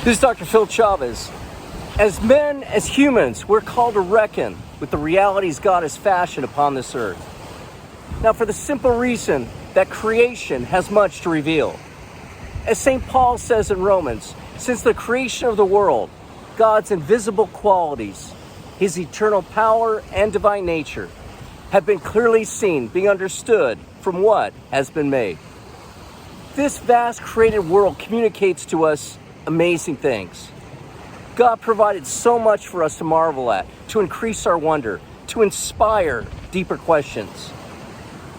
This is Dr. Phil Chavez. As men, as humans, we're called to reckon with the realities God has fashioned upon this earth. Now, for the simple reason that creation has much to reveal. As St. Paul says in Romans, since the creation of the world, God's invisible qualities, his eternal power and divine nature, have been clearly seen, being understood from what has been made. This vast created world communicates to us amazing things. God provided so much for us to marvel at, to increase our wonder, to inspire deeper questions.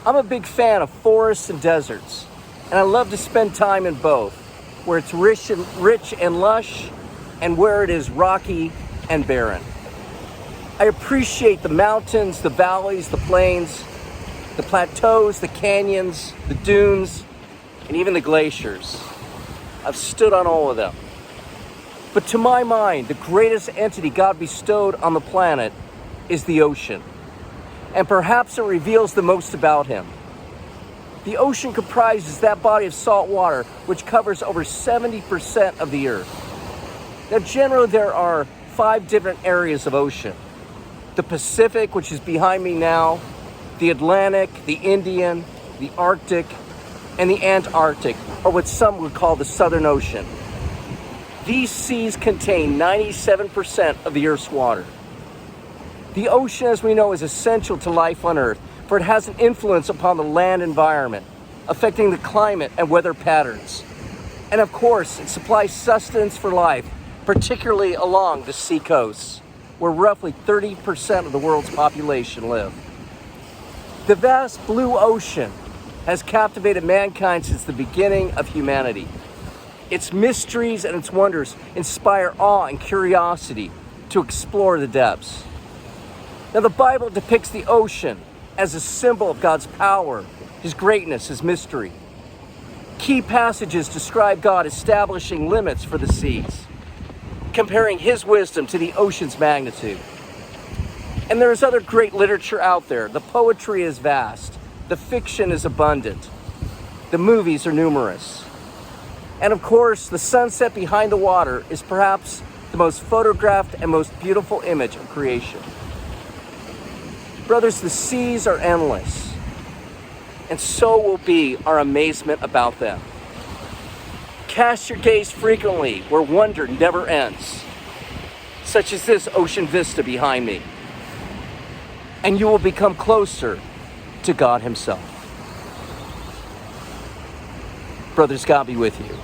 I'm a big fan of forests and deserts, and I love to spend time in both, where it's rich and lush, and where it is rocky and barren. I appreciate the mountains, the valleys, the plains, the plateaus, the canyons, the dunes, and even the glaciers. I've stood on all of them. But to my mind, the greatest entity God bestowed on the planet is the ocean. And perhaps it reveals the most about him. The ocean comprises that body of salt water which covers over 70% of the earth. Now, generally there are 5 different areas of ocean. The Pacific, which is behind me now, the Atlantic, the Indian, the Arctic, and the Antarctic, or what some would call the Southern Ocean. These seas contain 97% of the Earth's water. The ocean, as we know, is essential to life on Earth, for it has an influence upon the land environment, affecting the climate and weather patterns. And of course, it supplies sustenance for life, particularly along the sea coasts, where roughly 30% of the world's population live. The vast blue ocean has captivated mankind since the beginning of humanity. Its mysteries and its wonders inspire awe and curiosity to explore the depths. Now, the Bible depicts the ocean as a symbol of God's power, his greatness, his mystery. Key passages describe God establishing limits for the seas, comparing his wisdom to the ocean's magnitude. And there is other great literature out there. The poetry is vast. The fiction is abundant. The movies are numerous. And of course, the sunset behind the water is perhaps the most photographed and most beautiful image of creation. Brothers, the seas are endless, and so will be our amazement about them. Cast your gaze frequently where wonder never ends, such as this ocean vista behind me, and you will become closer to God himself. Brothers, God be with you.